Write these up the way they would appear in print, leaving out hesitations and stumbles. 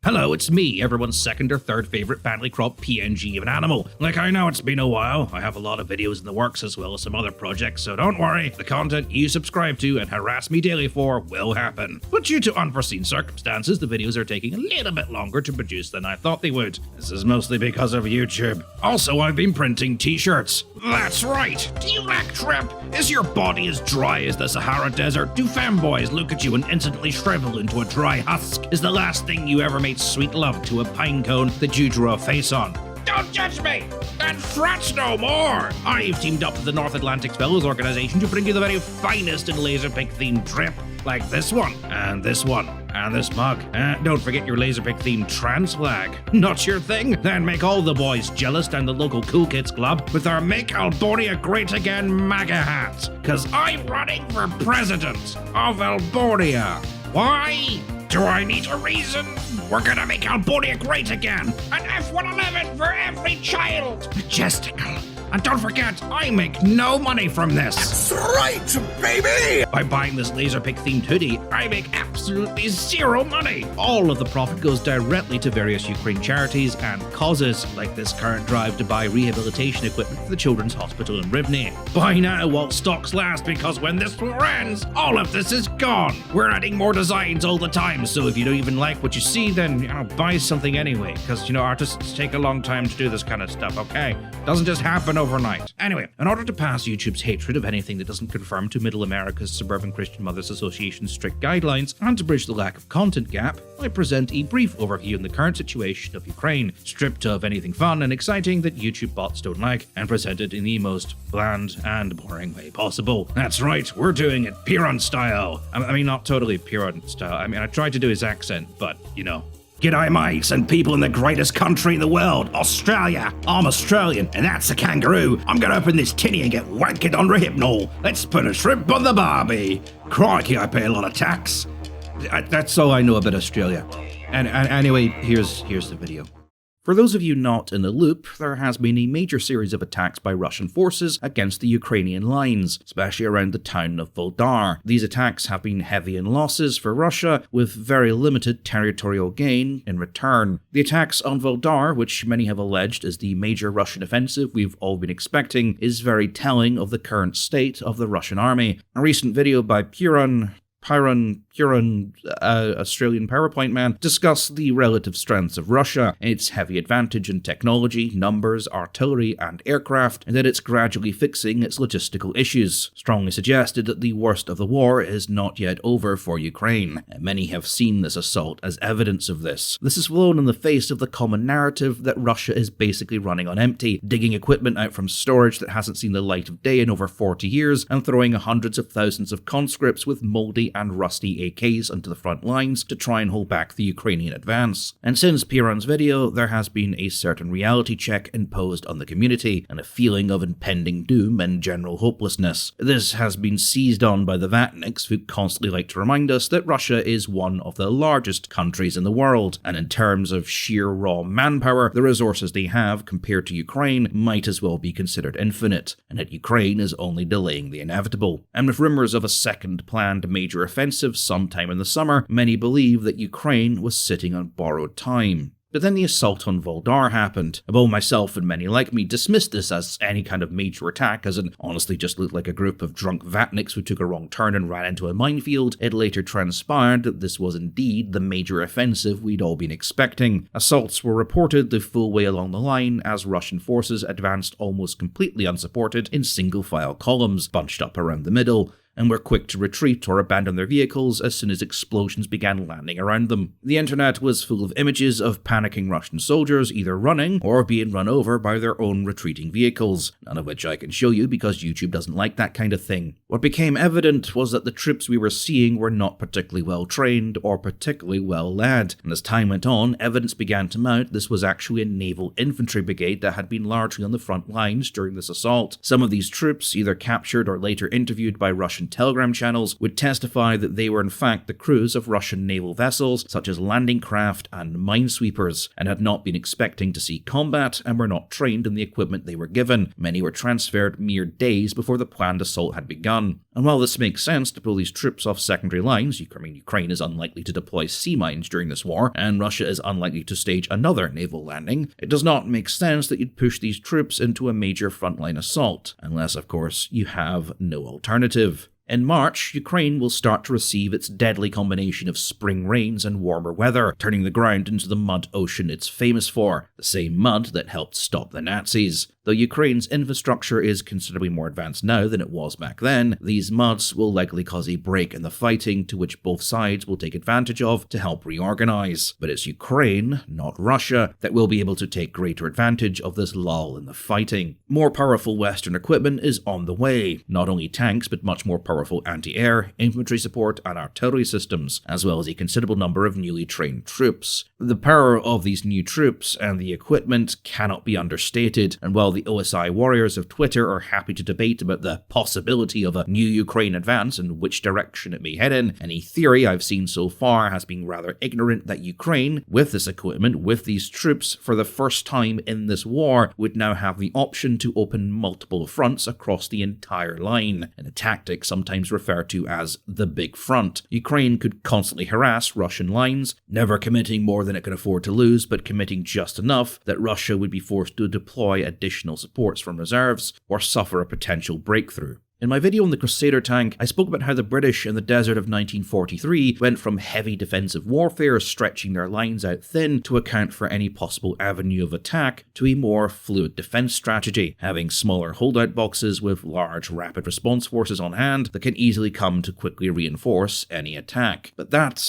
Hello, it's me, everyone's second or third favorite badly cropped PNG of an animal. Like, I know it's been a while, I have a lot of videos in the works as well as some other projects, so don't worry, the content you subscribe to and harass me daily for will happen. But due to unforeseen circumstances, the videos are taking a little bit longer to produce than I thought they would. This is mostly because of YouTube. Also, I've been printing t-shirts. That's right! Do you lack trip? Is your body as dry as the Sahara Desert? Do fanboys look at you and instantly shrivel into a dry husk? Is the last thing you ever made sweet love to a pine cone that you drew a face on? Don't judge me! And fret no more! I've teamed up with the North Atlantic Fellows Organization to bring you the very finest in Laserpick themed drip, like this one, and this one, and this mug. Don't forget your Laserpick themed trans flag. Not your thing? Then make all the boys jealous down the local Cool Kids Club with our Make Albonia Great Again MAGA hats. Cause I'm running for president of Albonia. Why? Do I need a reason? We're gonna make Albonia great again! An F-111 for every child! Majestical. And don't forget, I make no money from this! That's right, baby! By buying this Laserpick themed hoodie, I make absolutely zero money! All of the profit goes directly to various Ukraine charities and causes, like this current drive to buy rehabilitation equipment for the Children's Hospital in Rivne. Buy now while stocks last, because when this war ends, all of this is gone! We're adding more designs all the time, so if you don't even like what you see, then, buy something anyway, because, artists take a long time to do this kind of stuff, okay? Doesn't just happen overnight. Anyway, in order to pass YouTube's hatred of anything that doesn't conform to Middle America's Suburban Christian Mothers Association's strict guidelines, and to bridge the lack of content gap, I present a brief overview on the current situation of Ukraine, stripped of anything fun and exciting that YouTube bots don't like, and presented in the most bland and boring way possible. That's right, we're doing it Piran style. I mean, not totally Piran style. I tried to do his accent, but, G'day mates and people in the greatest country in the world, Australia. I'm Australian and that's a kangaroo. I'm gonna open this tinny and get wanked on Hypnol. Let's put a shrimp on the barbie. Crikey, I pay a lot of tax. That's all I know about Australia. And anyway, here's the video. For those of you not in the loop, there has been a major series of attacks by Russian forces against the Ukrainian lines, especially around the town of Voldar. These attacks have been heavy in losses for Russia, with very limited territorial gain in return. The attacks on Voldar, which many have alleged is the major Russian offensive we've all been expecting, is very telling of the current state of the Russian army. A recent video by Australian PowerPoint man, discuss the relative strengths of Russia, its heavy advantage in technology, numbers, artillery, and aircraft, and that it's gradually fixing its logistical issues. Strongly suggested that the worst of the war is not yet over for Ukraine, and many have seen this assault as evidence of this. This is flown in the face of the common narrative that Russia is basically running on empty, digging equipment out from storage that hasn't seen the light of day in over 40 years, and throwing hundreds of thousands of conscripts with moldy and rusty AKs onto the front lines to try and hold back the Ukrainian advance. And since Piran's video, there has been a certain reality check imposed on the community, and a feeling of impending doom and general hopelessness. This has been seized on by the Vatniks, who constantly like to remind us that Russia is one of the largest countries in the world, and in terms of sheer raw manpower, the resources they have compared to Ukraine might as well be considered infinite, and that Ukraine is only delaying the inevitable. And with rumours of a second planned major offensive sometime in the summer, many believe that Ukraine was sitting on borrowed time. But then the assault on Voldar happened. Both myself and many like me dismissed this as any kind of major attack, as it honestly just looked like a group of drunk Vatniks who took a wrong turn and ran into a minefield. It later transpired that this was indeed the major offensive we'd all been expecting. Assaults were reported the full way along the line as Russian forces advanced almost completely unsupported in single-file columns, bunched up around the middle, and were quick to retreat or abandon their vehicles as soon as explosions began landing around them. The internet was full of images of panicking Russian soldiers either running or being run over by their own retreating vehicles, none of which I can show you because YouTube doesn't like that kind of thing. What became evident was that the troops we were seeing were not particularly well trained or particularly well led, and as time went on, evidence began to mount this was actually a naval infantry brigade that had been largely on the front lines during this assault. Some of these troops, either captured or later interviewed by Russian Russian telegram channels would testify that they were in fact the crews of Russian naval vessels such as landing craft and minesweepers, and had not been expecting to see combat and were not trained in the equipment they were given. Many were transferred mere days before the planned assault had begun. And while this makes sense to pull these troops off secondary lines, Ukraine is unlikely to deploy sea mines during this war, and Russia is unlikely to stage another naval landing, it does not make sense that you'd push these troops into a major frontline assault, unless, of course, you have no alternative. In March, Ukraine will start to receive its deadly combination of spring rains and warmer weather, turning the ground into the mud ocean it's famous for, the same mud that helped stop the Nazis. Though Ukraine's infrastructure is considerably more advanced now than it was back then, these muds will likely cause a break in the fighting to which both sides will take advantage of to help reorganize. But it's Ukraine, not Russia, that will be able to take greater advantage of this lull in the fighting. More powerful Western equipment is on the way, not only tanks but much more powerful anti-air, infantry support and artillery systems, as well as a considerable number of newly trained troops. The power of these new troops and the equipment cannot be understated, and while the OSI warriors of Twitter are happy to debate about the possibility of a new Ukraine advance and which direction it may head in, any theory I've seen so far has been rather ignorant that Ukraine, with this equipment, with these troops, for the first time in this war, would now have the option to open multiple fronts across the entire line, in a tactic sometimes referred to as the Big Front. Ukraine could constantly harass Russian lines, never committing more than it could afford to lose, but committing just enough that Russia would be forced to deploy additional supports from reserves or suffer a potential breakthrough. In my video on the Crusader tank, I spoke about how the British in the desert of 1943 went from heavy defensive warfare, stretching their lines out thin to account for any possible avenue of attack, to a more fluid defense strategy, having smaller holdout boxes with large rapid response forces on hand that can easily come to quickly reinforce any attack. But that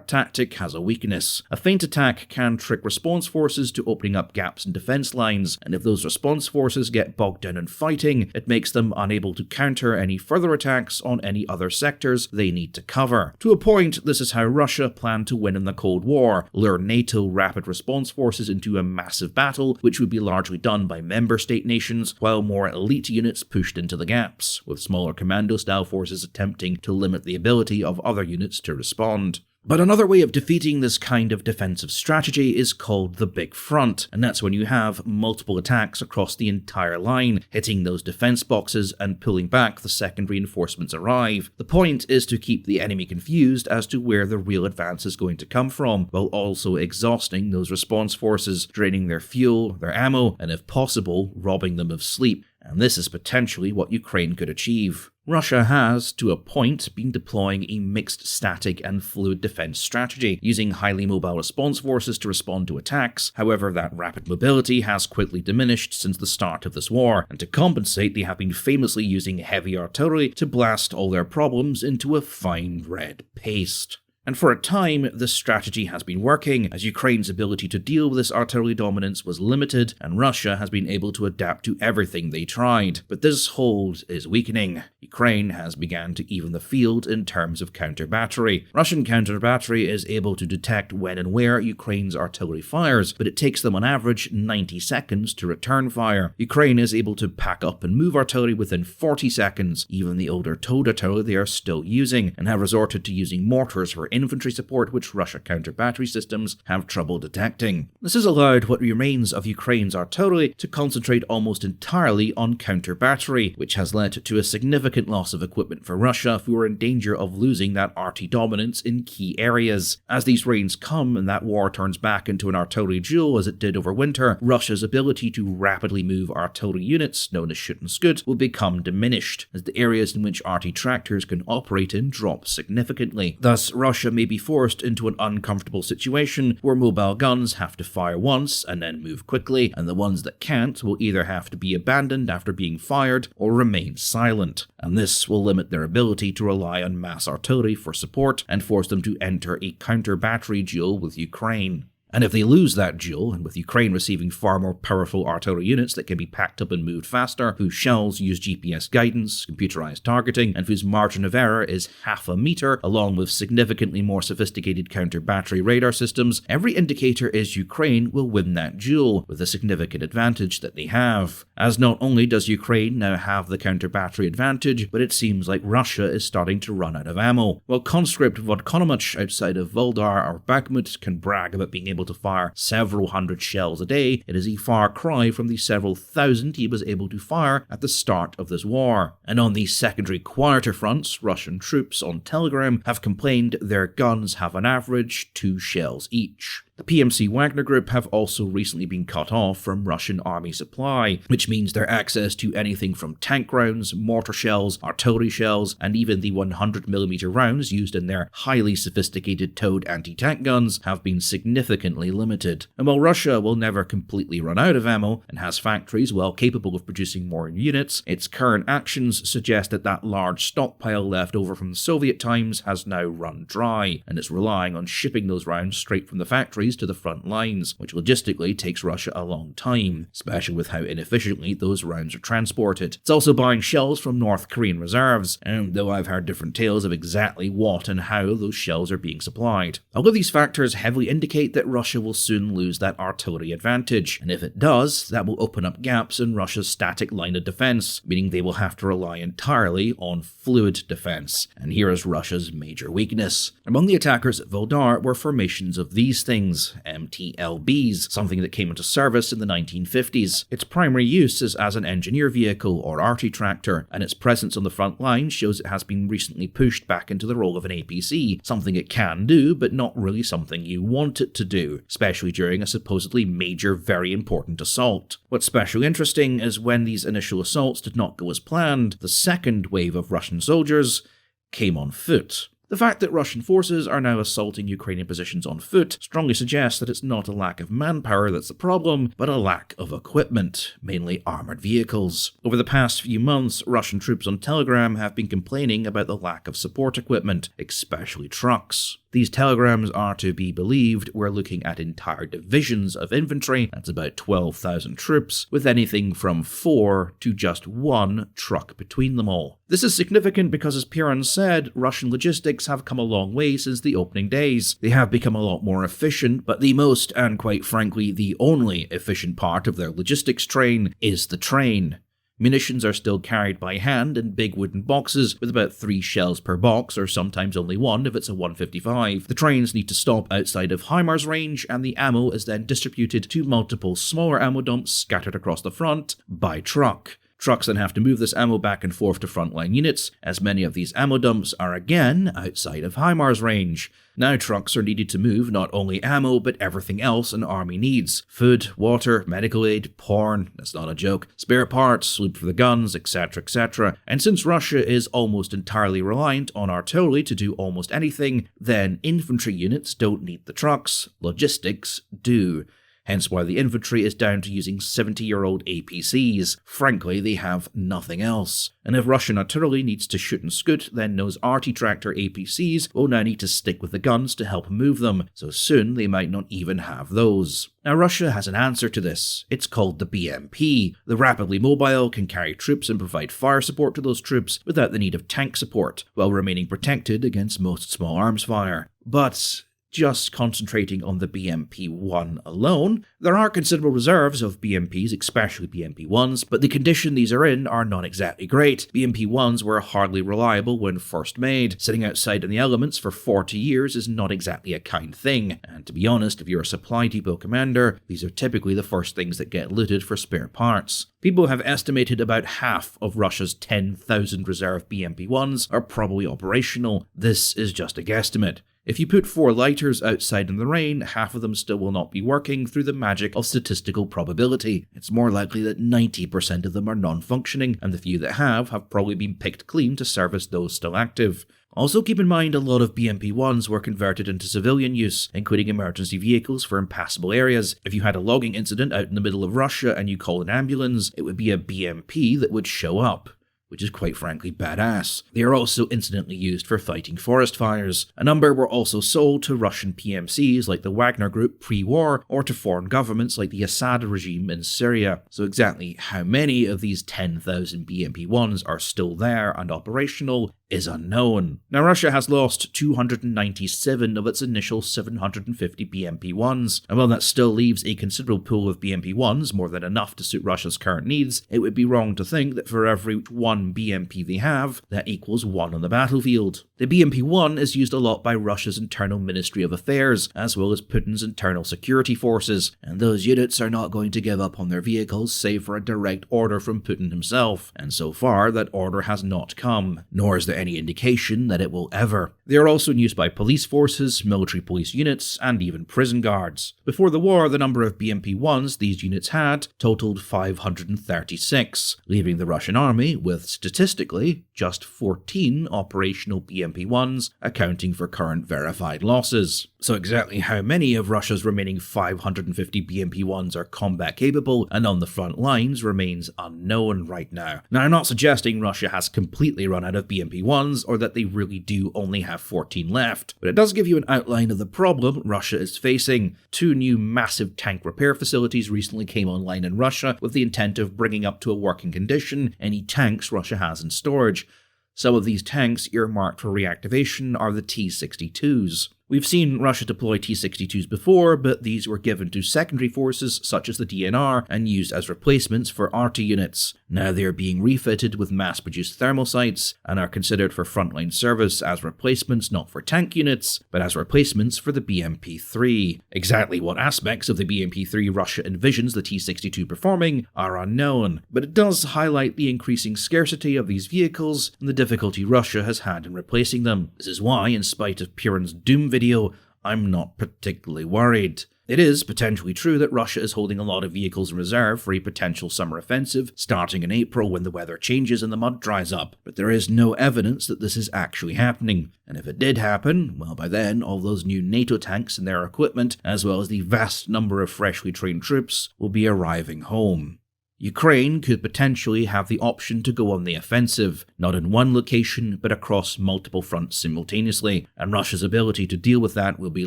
tactic has a weakness. A feint attack can trick response forces to opening up gaps in defense lines, and if those response forces get bogged down in fighting, it makes them unable to counter any further attacks on any other sectors they need to cover. To a point, this is how Russia planned to win in the Cold War, lure NATO rapid response forces into a massive battle, which would be largely done by member state nations, while more elite units pushed into the gaps, with smaller commando-style forces attempting to limit the ability of other units to respond. But another way of defeating this kind of defensive strategy is called the Big Front, and that's when you have multiple attacks across the entire line, hitting those defense boxes and pulling back the second reinforcements arrive. The point is to keep the enemy confused as to where the real advance is going to come from, while also exhausting those response forces, draining their fuel, their ammo, and if possible, robbing them of sleep. And this is potentially what Ukraine could achieve. Russia has, to a point, been deploying a mixed static and fluid defense strategy, using highly mobile response forces to respond to attacks. However, that rapid mobility has quickly diminished since the start of this war, and to compensate, they have been famously using heavy artillery to blast all their problems into a fine red paste. And for a time, this strategy has been working, as Ukraine's ability to deal with this artillery dominance was limited, and Russia has been able to adapt to everything they tried. But this hold is weakening. Ukraine has begun to even the field in terms of counter-battery. Russian counter-battery is able to detect when and where Ukraine's artillery fires, but it takes them on average 90 seconds to return fire. Ukraine is able to pack up and move artillery within 40 seconds. Even the older towed artillery they are still using, and have resorted to using mortars for infantry support, which Russia counter-battery systems have trouble detecting. This has allowed what remains of Ukraine's artillery to concentrate almost entirely on counter-battery, which has led to a significant loss of equipment for Russia, who are in danger of losing that RT dominance in key areas. As these rains come and that war turns back into an artillery duel as it did over winter, Russia's ability to rapidly move artillery units, known as Shut and Scut, will become diminished, as the areas in which RT tractors can operate in drop significantly. Thus, Russia may be forced into an uncomfortable situation where mobile guns have to fire once and then move quickly, and the ones that can't will either have to be abandoned after being fired or remain silent. And this will limit their ability to rely on mass artillery for support and force them to enter a counter-battery duel with Ukraine. And if they lose that duel, and with Ukraine receiving far more powerful artillery units that can be packed up and moved faster, whose shells use GPS guidance, computerized targeting, and whose margin of error is half a meter, along with significantly more sophisticated counter-battery radar systems, every indicator is Ukraine will win that duel, with the significant advantage that they have. As not only does Ukraine now have the counter-battery advantage, but it seems like Russia is starting to run out of ammo. While conscript Vodkonomach outside of Voldar or Bakhmut can brag about being able to fire several hundred shells a day, it is a far cry from the several thousand he was able to fire at the start of this war. And on the secondary quieter fronts, Russian troops on Telegram have complained their guns have on average 2 shells each. The PMC Wagner Group have also recently been cut off from Russian army supply, which means their access to anything from tank rounds, mortar shells, artillery shells, and even the 100mm rounds used in their highly sophisticated towed anti-tank guns have been significantly limited. And while Russia will never completely run out of ammo and has factories well capable of producing more units, its current actions suggest that that large stockpile left over from the Soviet times has now run dry, and it's relying on shipping those rounds straight from the factory to the front lines, which logistically takes Russia a long time, especially with how inefficiently those rounds are transported. It's also buying shells from North Korean reserves, and though I've heard different tales of exactly what and how those shells are being supplied. All of these factors heavily indicate that Russia will soon lose that artillery advantage, and if it does, that will open up gaps in Russia's static line of defense, meaning they will have to rely entirely on fluid defense, and here is Russia's major weakness. Among the attackers at Voldar were formations of these things, MTLBs, something that came into service in the 1950s. Its primary use is as an engineer vehicle or arty tractor, and its presence on the front line shows it has been recently pushed back into the role of an APC, something it can do, but not really something you want it to do, especially during a supposedly major, very important assault. What's especially interesting is when these initial assaults did not go as planned, the second wave of Russian soldiers came on foot. The fact that Russian forces are now assaulting Ukrainian positions on foot strongly suggests that it's not a lack of manpower that's the problem, but a lack of equipment, mainly armoured vehicles. Over the past few months, Russian troops on Telegram have been complaining about the lack of support equipment, especially trucks. These telegrams are to be believed we're looking at entire divisions of infantry, that's about 12,000 troops, with anything from 4 to just 1 truck between them all. This is significant because, as Piran said, Russian logistics have come a long way since the opening days. They have become a lot more efficient, but the most, and quite frankly the only efficient part of their logistics train is the train. Munitions are still carried by hand in big wooden boxes with about 3 shells per box, or sometimes only 1 if it's a 155. The trains need to stop outside of HIMARS range, and the ammo is then distributed to multiple smaller ammo dumps scattered across the front by truck. Trucks then have to move this ammo back and forth to frontline units, as many of these ammo dumps are again outside of HIMARS range. Now trucks are needed to move not only ammo, but everything else an army needs. Food, water, medical aid, porn, that's not a joke, spare parts, loot for the guns, etc, etc. And since Russia is almost entirely reliant on artillery to do almost anything, then infantry units don't need the trucks, logistics do. Hence why the infantry is down to using 70-year-old APCs. Frankly, they have nothing else. And if Russian artillery needs to shoot and scoot, then those arty tractor APCs will now need to stick with the guns to help move them, so soon they might not even have those. Now Russia has an answer to this. It's called the BMP. The rapidly mobile can carry troops and provide fire support to those troops without the need of tank support, while remaining protected against most small arms fire. But just concentrating on the BMP-1 alone, there are considerable reserves of BMPs, especially BMP-1s, but the condition these are in are not exactly great. BMP-1s were hardly reliable when first made. Sitting outside in the elements for 40 years is not exactly a kind thing, and to be honest, if you're a supply depot commander, these are typically the first things that get looted for spare parts. People have estimated about half of Russia's 10,000 reserve BMP-1s are probably operational. This is just a guesstimate. If you put 4 lighters outside in the rain, half of them still will not be working through the magic of statistical probability. It's more likely that 90% of them are non-functioning, and the few that have probably been picked clean to service those still active. Also keep in mind a lot of BMP-1s were converted into civilian use, including emergency vehicles for impassable areas. If you had a logging incident out in the middle of Russia and you call an ambulance, it would be a BMP that would show up. which is quite frankly badass. They are also incidentally used for fighting forest fires. A number were also sold to Russian PMCs like the Wagner Group pre-war, or to foreign governments like the Assad regime in Syria. So exactly how many of these 10,000 BMP-1s are still there and operational is unknown. Now, Russia has lost 297 of its initial 750 BMP-1s, and while that still leaves a considerable pool of BMP-1s, more than enough to suit Russia's current needs, it would be wrong to think that for every one BMP they have, that equals one on the battlefield. The BMP-1 is used a lot by Russia's internal Ministry of Affairs, as well as Putin's internal security forces, and those units are not going to give up on their vehicles save for a direct order from Putin himself, and so far that order has not come, nor is there any indication that it will ever. They are also in use by police forces, military police units, and even prison guards. Before the war, the number of BMP-1s these units had totaled 536, leaving the Russian army with, statistically, just 14 operational BMP-1s, accounting for current verified losses. So exactly how many of Russia's remaining 550 BMP-1s are combat capable and on the front lines remains unknown right now. Now, I'm not suggesting Russia has completely run out of BMP-1s or that they really do only have 14 left, but it does give you an outline of the problem Russia is facing. 2 new massive tank repair facilities recently came online in Russia with the intent of bringing up to a working condition any tanks Russia has in storage. Some of these tanks earmarked for reactivation are the T-62s. We've seen Russia deploy T-62s before, but these were given to secondary forces such as the DNR and used as replacements for RT units. Now they are being refitted with mass-produced thermal sights and are considered for frontline service as replacements not for tank units, but as replacements for the BMP-3. Exactly what aspects of the BMP-3 Russia envisions the T-62 performing are unknown, but it does highlight the increasing scarcity of these vehicles and the difficulty Russia has had in replacing them. This is why, in spite of Purin's doom video, I'm not particularly worried. It is potentially true that Russia is holding a lot of vehicles in reserve for a potential summer offensive starting in April when the weather changes and the mud dries up, but there is no evidence that this is actually happening. And if it did happen, well, by then all those new NATO tanks and their equipment, as well as the vast number of freshly trained troops, will be arriving home. Ukraine could potentially have the option to go on the offensive, not in one location, but across multiple fronts simultaneously, and Russia's ability to deal with that will be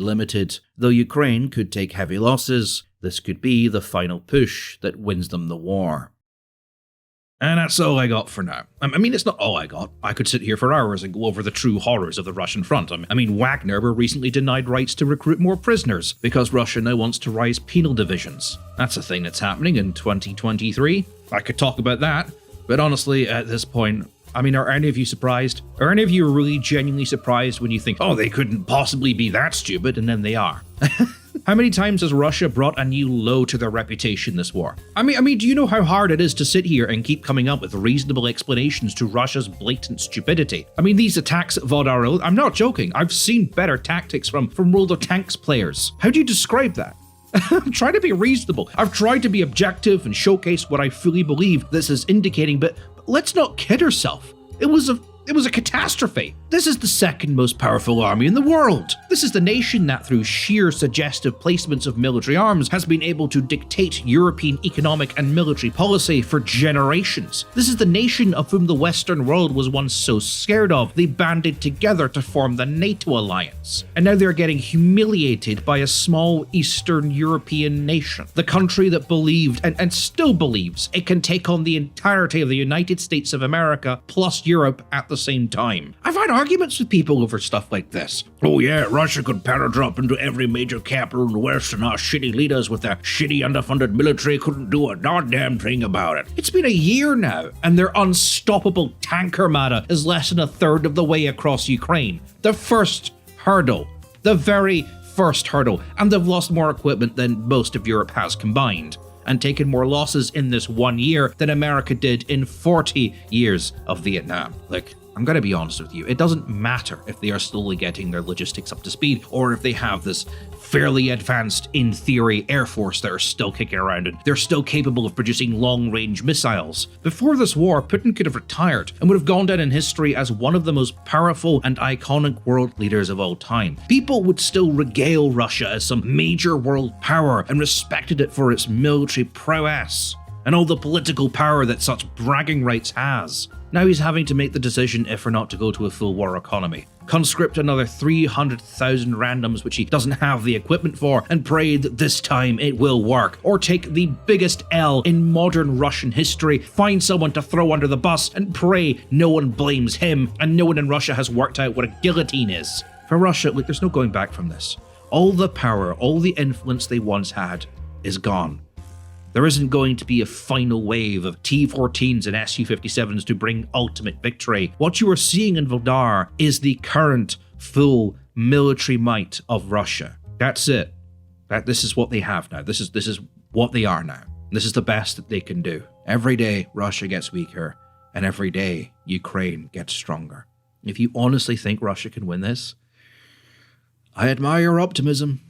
limited. Though Ukraine could take heavy losses, this could be the final push that wins them the war. And that's all I got for now. I mean, it's not all I got. I could sit here for hours and go over the true horrors of the Russian front. I mean, Wagner were recently denied rights to recruit more prisoners because Russia now wants to rise penal divisions. That's a thing that's happening in 2023. I could talk about that, but honestly, at this point, I mean, are any of you surprised? Are any of you really genuinely surprised when you think, oh, they couldn't possibly be that stupid, and then they are? How many times has Russia brought a new low to their reputation this war? I mean, do you know how hard it is to sit here and keep coming up with reasonable explanations to Russia's blatant stupidity? I mean, these attacks at Vodaril, I'm not joking. I've seen better tactics from World of Tanks players. How do you describe that? I'm trying to be reasonable. I've tried to be objective and showcase what I fully believe this is indicating, but let's not kid ourselves. It was a catastrophe. This is the second most powerful army in the world. This is the nation that, through sheer suggestive placements of military arms, has been able to dictate European economic and military policy for generations. This is the nation of whom the Western world was once so scared of, they banded together to form the NATO alliance. And now they're getting humiliated by a small Eastern European nation. The country that believed, and still believes, it can take on the entirety of the United States of America plus Europe at the same time. I've had arguments with people over stuff like this. Oh yeah, Russia could paradrop into every major capital in the West and our shitty leaders with their shitty underfunded military couldn't do a goddamn thing about it. It's been a year now, and their unstoppable tank armada is less than a third of the way across Ukraine. The first hurdle. The very first hurdle. And they've lost more equipment than most of Europe has combined, and taken more losses in this 1 year than America did in 40 years of Vietnam. Like, I'm going to be honest with you, it doesn't matter if they are slowly getting their logistics up to speed, or if they have this fairly advanced, in theory, air force that are still kicking around and they're still capable of producing long-range missiles. Before this war, Putin could have retired and would have gone down in history as one of the most powerful and iconic world leaders of all time. People would still regale Russia as some major world power and respected it for its military prowess. and all the political power that such bragging rights has. Now he's having to make the decision if or not to go to a full war economy, conscript another 300,000 randoms which he doesn't have the equipment for, and pray that this time it will work, or take the biggest L in modern Russian history, find someone to throw under the bus, and pray no one blames him, and no one in Russia has worked out what a guillotine is. For Russia, look, there's no going back from this. All the power, all the influence they once had is gone. There isn't going to be a final wave of T-14s and Su-57s to bring ultimate victory. What you are seeing in Valdar is the current full military might of Russia. That's it. This is what they have now. This is what they are now. This is the best that they can do. Every day, Russia gets weaker, and every day, Ukraine gets stronger. If you honestly think Russia can win this, I admire your optimism.